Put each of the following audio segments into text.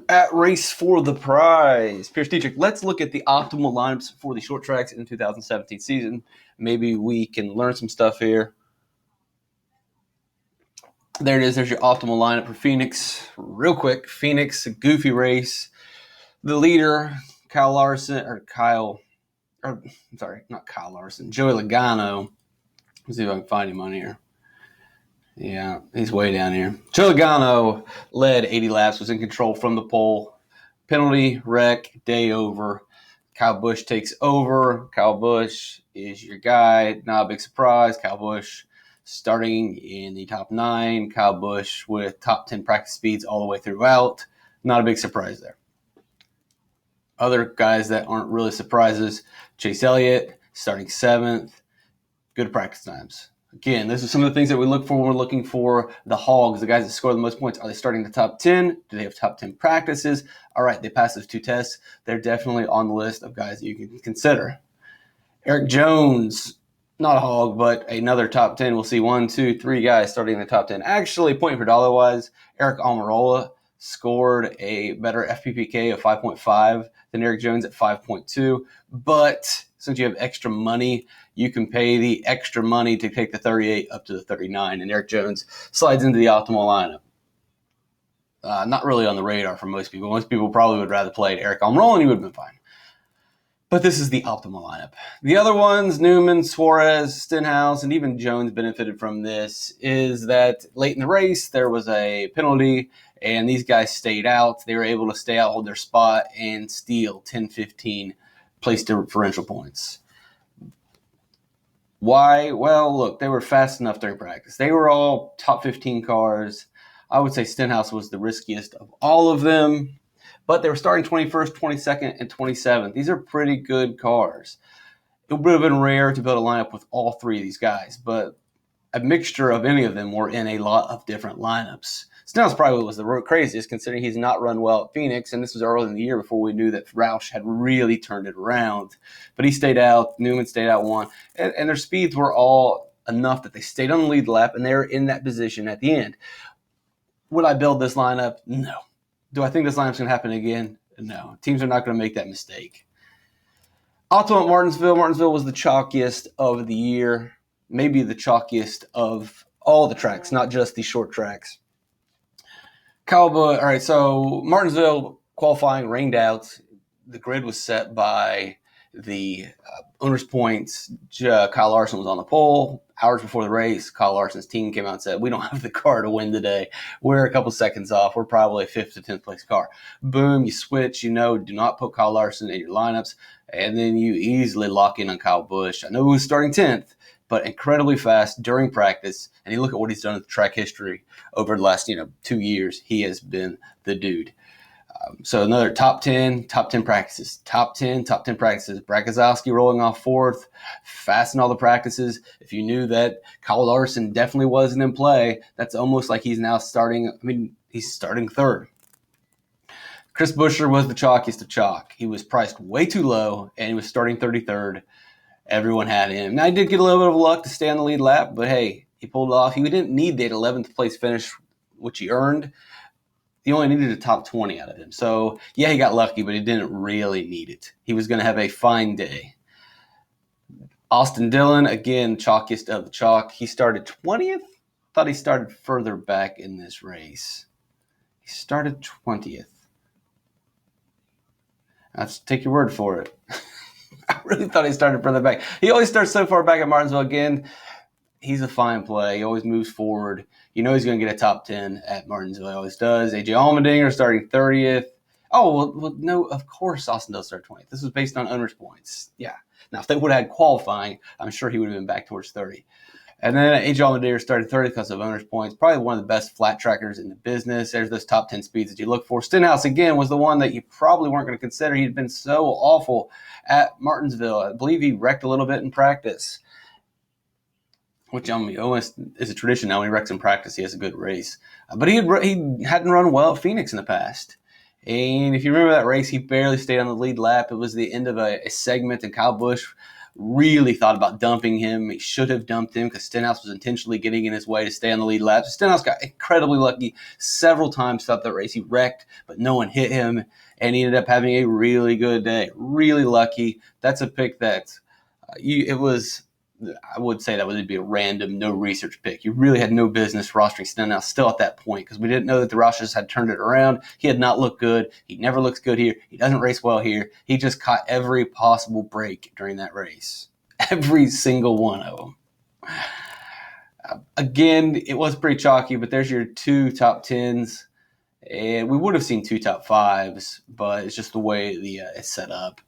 at Race for the Prize. Pierce Dietrich, let's look at the optimal lineups for the short tracks in the 2017 season. Maybe we can learn some stuff here. There it is. There's your optimal lineup for Phoenix. Real quick, Phoenix, a goofy race. The leader, Joey Logano. Let's see if I can find him on here. Yeah, he's way down here. Joey Logano led 80 laps, was in control from the pole. Penalty, wreck, day over. Kyle Busch takes over. Kyle Busch is your guy. Not a big surprise. Kyle Busch starting in the top 9. Kyle Busch with top 10 practice speeds all the way throughout. Not a big surprise there. Other guys that aren't really surprises. Chase Elliott starting 7th. Good practice times. Again, this is some of the things that we look for when we're looking for the hogs, the guys that score the most points. Are they starting the top 10? Do they have top 10 practices? All right, they pass those 2 tests. They're definitely on the list of guys that you can consider. Eric Jones, not a hog, but another top 10. We'll see 1, 2, 3 guys starting in the top 10. Actually, point per dollar-wise, Eric Almirola scored a better FPPK of 5.5 than Eric Jones at 5.2. But since you have extra money, you can pay the extra money to take the 38 up to the 39. And Eric Jones slides into the optimal lineup. Not really on the radar for most people. Most people probably would rather play Eric Almirola, and he would have been fine. But this is the optimal lineup. The other ones, Newman, Suarez, Stenhouse, and even Jones benefited from this, is that late in the race, there was a penalty, and these guys stayed out. They were able to stay out, hold their spot, and steal 10, 15 place differential points. Why? Well, look, they were fast enough during practice. They were all top 15 cars. I would say Stenhouse was the riskiest of all of them. But they were starting 21st, 22nd, and 27th. These are pretty good cars. It would have been rare to build a lineup with all 3 of these guys, but a mixture of any of them were in a lot of different lineups. Stenhouse probably was the craziest, considering he's not run well at Phoenix, and this was early in the year before we knew that Roush had really turned it around. But he stayed out. Newman stayed out 1, and their speeds were all enough that they stayed on the lead lap, and they were in that position at the end. Would I build this lineup? No. Do I think this lineup's going to happen again? No. Teams are not going to make that mistake. Also at Martinsville. Martinsville was the chalkiest of the year, maybe the chalkiest of all the tracks, not just the short tracks. All right, so Martinsville qualifying rained out. The grid was set by the owner's points. Kyle Larson was on the pole. Hours before the race, Kyle Larson's team came out and said, we don't have the car to win today. We're a couple seconds off. We're probably a 5th to 10th place car. Boom, you switch. Do not put Kyle Larson in your lineups. And then you easily lock in on Kyle Busch. I know he was starting 10th, but incredibly fast during practice. And you look at what he's done in the track history over the last 2 years. He has been the dude. So another top 10 practices. Top 10 practices. Brad Keselowski rolling off 4th, fast in all the practices. If you knew that Kyle Larson definitely wasn't in play, that's almost like he's now starting. He's starting 3rd. Chris Buescher was the chalkiest of chalk. He was priced way too low, and he was starting 33rd. Everyone had him. Now, he did get a little bit of luck to stay on the lead lap, but hey, he pulled it off. He didn't need that 11th place finish, which he earned. He only needed a top 20 out of him. So, yeah, he got lucky, but he didn't really need it. He was going to have a fine day. Austin Dillon, again, chalkiest of the chalk. He started 20th. Thought he started further back in this race. He started 20th. Let's take your word for it. I really thought he started further back. He always starts so far back at Martinsville. Again, he's a fine play. He always moves forward. You know he's going to get a top 10 at Martinsville. He always does. AJ Allmendinger starting 30th. Oh, well, no, of course Austin does start 20th. This was based on owner's points. Yeah. Now, if they would have had qualifying, I'm sure he would have been back towards 30. And then AJ Allmendinger started 30th because of owner's points. Probably one of the best flat trackers in the business. There's those top 10 speeds that you look for. Stenhouse, again, was the one that you probably weren't going to consider. He'd been so awful at Martinsville. I believe he wrecked a little bit in practice, which almost is a tradition now. When he wrecks in practice, he has a good race. But he hadn't run well at Phoenix in the past. And if you remember that race, he barely stayed on the lead lap. It was the end of a segment, and Kyle Busch really thought about dumping him. He should have dumped him because Stenhouse was intentionally getting in his way to stay on the lead lap. Stenhouse got incredibly lucky several times throughout that race. He wrecked, but no one hit him, and he ended up having a really good day. Really lucky. That's a pick that I would say that would be a random, no research pick. You really had no business rostering Stenhouse still at that point because we didn't know that the rosters had turned it around. He had not looked good. He never looks good here. He doesn't race well here. He just caught every possible break during that race. Every single one of them. Again, it was pretty chalky, but there's your 2 top 10s. And we would have seen 2 top 5s, but it's just the way it's set up.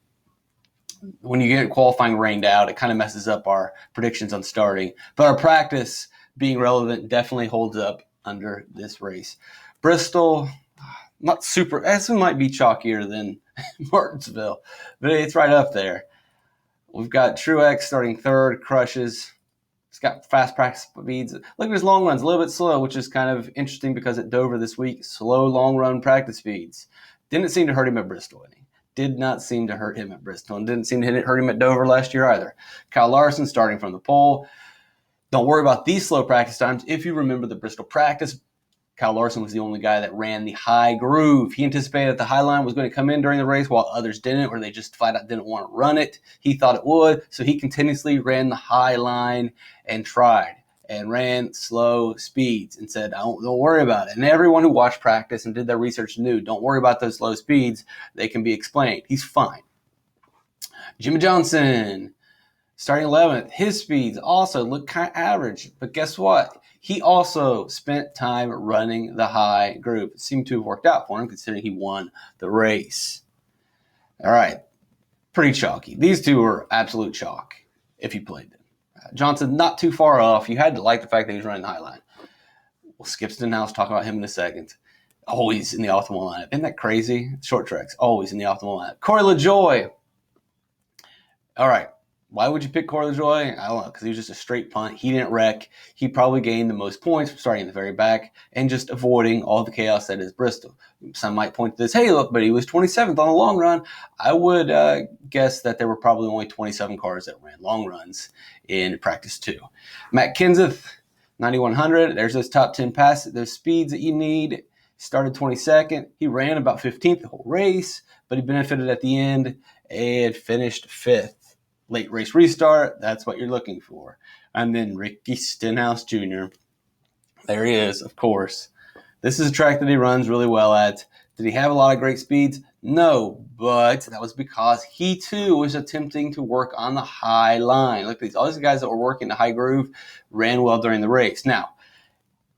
When you get qualifying rained out, it kind of messes up our predictions on starting. But our practice being relevant definitely holds up under this race. Bristol, not super. This might be chalkier than Martinsville, but it's right up there. We've got Truex starting third, crushes. He's got fast practice speeds. Look at his long runs, a little bit slow, which is kind of interesting because at Dover this week, slow long run practice speeds. Didn't seem to hurt him at Bristol any. Did not seem to hurt him at Bristol and didn't seem to hurt him at Dover last year either. Kyle Larson starting from the pole. Don't worry about these slow practice times. If you remember the Bristol practice, Kyle Larson was the only guy that ran the high groove. He anticipated that the high line was going to come in during the race while others didn't, or they just flat out didn't want to run it. He thought it would, so he continuously ran the high line and tried and ran slow speeds and said, don't worry about it. And everyone who watched practice and did their research knew, don't worry about those slow speeds. They can be explained. He's fine. Jimmy Johnson, starting 11th. His speeds also look kind of average. But guess what? He also spent time running the high group. It seemed to have worked out for him considering he won the race. All right. Pretty chalky. These two were absolute chalk if you played them. Johnson, not too far off. You had to like the fact that he was running the high line. We'll skip Stenhouse, talk about him in a second. Always in the optimal lineup. Isn't that crazy? Short tracks, always in the optimal lineup. Corey LaJoie. All right. Why would you pick Corey LaJoie? I don't know, because he was just a straight punt. He didn't wreck. He probably gained the most points from starting in the very back and just avoiding all the chaos that is Bristol. Some might point to this, hey, look, but he was 27th on the long run. I would guess that there were probably only 27 cars that ran long runs in practice too. Matt Kenseth, 9,100. There's those top 10 passes, those speeds that you need. Started 22nd. He ran about 15th the whole race, but he benefited at the end and finished 5th. Late race restart, that's what you're looking for. And then Ricky Stenhouse Jr. There he is, of course. This is a track that he runs really well at. Did he have a lot of great speeds? No, but that was because he too was attempting to work on the high line. Look, all these guys that were working the high groove ran well during the race. Now,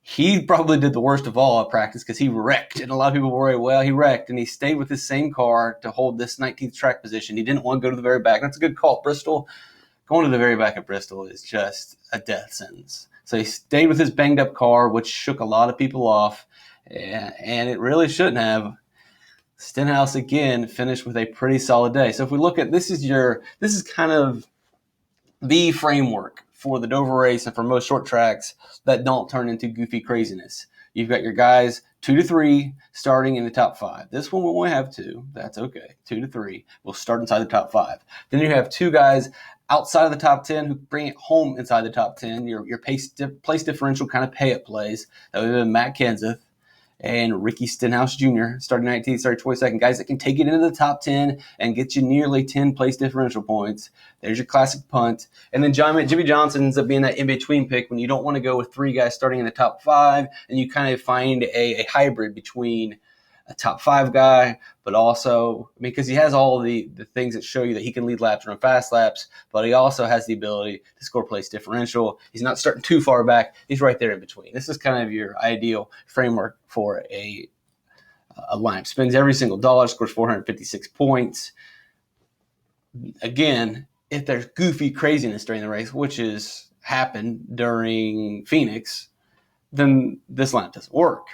he probably did the worst of all at practice because he wrecked. And a lot of people worry, well, he wrecked. And he stayed with his same car to hold this 19th track position. He didn't want to go to the very back. That's a good call. Bristol, going to the very back of Bristol is just a death sentence. So he stayed with his banged up car, which shook a lot of people off. And it really shouldn't have. Stenhouse, again, finished with a pretty solid day. So if we look at this is kind of the framework for the Dover race and for most short tracks that don't turn into goofy craziness. You've got your guys 2 to 3 starting in the top 5. This one we only have 2. That's okay. 2 to 3 will start inside the top 5. Then you have 2 guys outside of the top 10 who bring it home inside the top 10. Your place differential kind of pay-up plays. That would have been Matt Kenseth and Ricky Stenhouse Jr. starting 19th, starting 22nd. Guys that can take it into the top 10 and get you nearly 10 place differential points. There's your classic punt. And then Jimmy Johnson ends up being that in-between pick when you don't want to go with 3 guys starting in the top 5, and you kind of find a hybrid between a top 5 guy, but also, because he has all the things that show you that he can lead laps, run fast laps, but he also has the ability to score place differential. He's not starting too far back. He's right there in between. This is kind of your ideal framework for a line. Spends every single dollar, scores 456 points. Again, if there's goofy craziness during the race, which has happened during Phoenix, then this line doesn't work.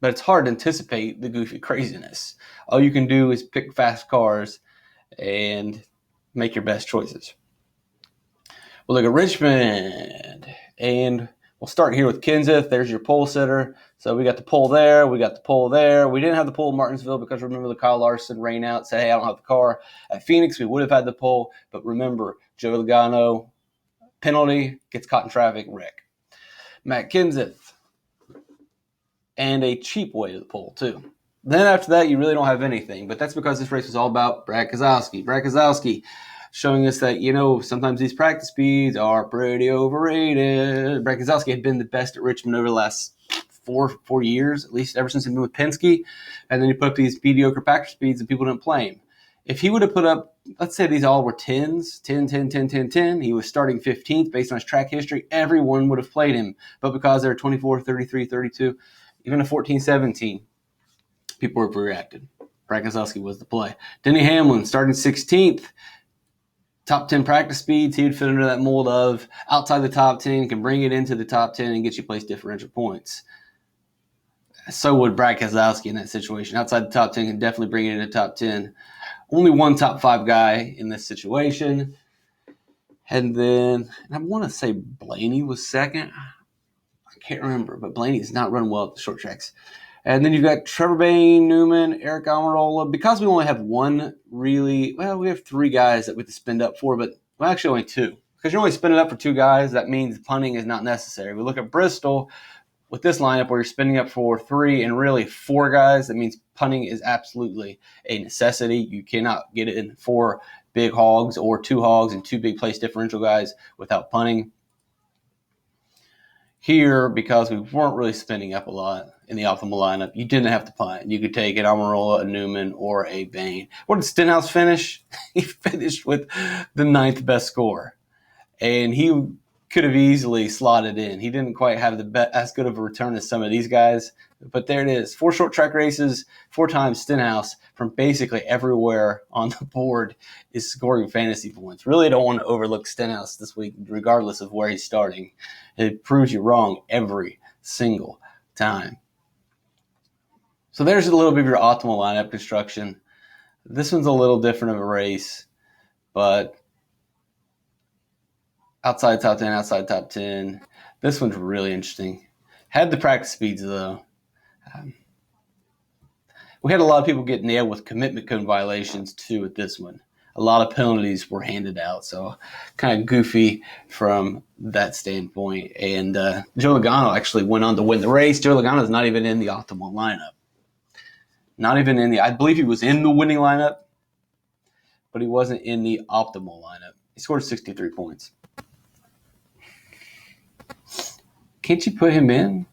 But it's hard to anticipate the goofy craziness. All you can do is pick fast cars and make your best choices. We'll look at Richmond, and we'll start here with Kenseth. There's your pole sitter. So we got the pole there. We got the pole there. We didn't have the pole in Martinsville because remember the Kyle Larson rain out, say, hey, I don't have the car. At Phoenix, we would have had the pole. But remember, Joe Logano, penalty, gets caught in traffic, wreck. Matt Kenseth, and a cheap way to the pole, too. Then after that, you really don't have anything, but that's because this race was all about Brad Keselowski. Brad Keselowski showing us that, sometimes these practice speeds are pretty overrated. Brad Keselowski had been the best at Richmond over the last four years, at least ever since he'd been with Penske, and then he put up these mediocre practice speeds and people didn't play him. If he would have put up, let's say these all were 10s, 10, 10, 10, 10, 10, he was starting 15th based on his track history, everyone would have played him. But because they're 24, 33, 32, even a 14, 17, people were reacted. Brad Keselowski was the play. Denny Hamlin starting 16th, top 10 practice speeds. He would fit into that mold of outside the top 10, can bring it into the top 10 and get you place differential points. So would Brad Keselowski in that situation. Outside the top 10, can definitely bring it into the top 10. Only one top 5 guy in this situation. And then, I want to say Blaney was second. I can't remember, but Blaney's not run well at the short tracks. And then you've got Trevor Bayne, Newman, Eric Almirola. Because we only have we have 3 guys that we have to spend up for, but actually only 2. Because you're only spending up for 2 guys, that means punting is not necessary. We look at Bristol with this lineup where you're spending up for 3 and really 4 guys. That means punting is absolutely a necessity. You cannot get it in 4 big hogs or 2 hogs and 2 big place differential guys without punting. Here, because we weren't really spending up a lot in the optimal lineup, you didn't have to punt. You could take an Almirola, a Newman, or a Bayne. What did Stenhouse finish? He finished with the 9th best score. And he could have easily slotted in. He didn't quite have as good of a return as some of these guys. But there it is. 4 short track races, 4 times Stenhouse from basically everywhere on the board is scoring fantasy points. Really don't want to overlook Stenhouse this week, regardless of where he's starting. It proves you wrong every single time. So there's a little bit of your optimal lineup construction. This one's a little different of a race, but outside top 10, outside top 10. This one's really interesting. Had the practice speeds, though. We had a lot of people get nailed with commitment code violations, too, with this one. A lot of penalties were handed out, so kind of goofy from that standpoint. And Joe Logano actually went on to win the race. Joe Logano is not even in the optimal lineup. Not even I believe he was in the winning lineup, but he wasn't in the optimal lineup. He scored 63 points. Can't you put him in?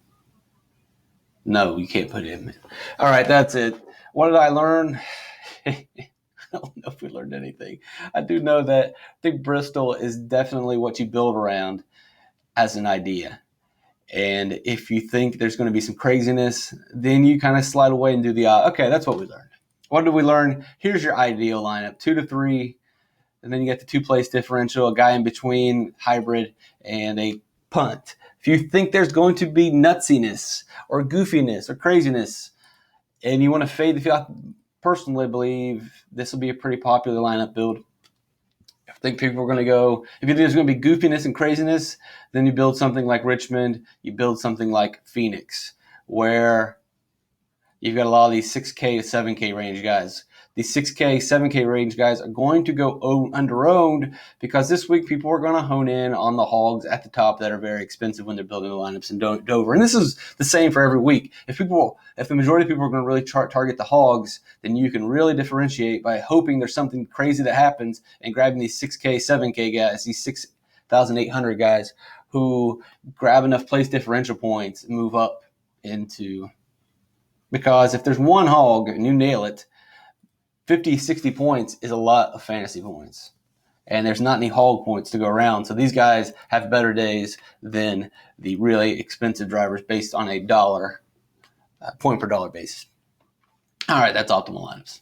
No, you can't put him in. All right, that's it. What did I learn? I don't know if we learned anything. I do know that I think Bristol is definitely what you build around as an idea. And if you think there's going to be some craziness, then you kind of slide away and do okay, that's what we learned. What did we learn? Here's your ideal lineup, 2 to 3. And then you get the 2-place differential, a guy in between, hybrid, and a punt. If you think there's going to be nutsiness or goofiness or craziness, and you want to fade the field, I personally believe this will be a pretty popular lineup build. I think people are going to go, if you think there's going to be goofiness and craziness, then you build something like Richmond, you build something like Phoenix, where you've got a lot of these 6K to 7K range guys. These 6K, 7K range guys are going to go under-owned because this week people are going to hone in on the hogs at the top that are very expensive when they're building the lineups in Dover. And this is the same for every week. If the majority of people are going to really target the hogs, then you can really differentiate by hoping there's something crazy that happens and grabbing these 6K, 7K guys, these 6,800 guys who grab enough place differential points and move up into. Because if there's one hog and you nail it, 50, 60 points is a lot of fantasy points. And there's not any hog points to go around. So these guys have better days than the really expensive drivers based on a point per dollar basis. All right, that's optimal lineups.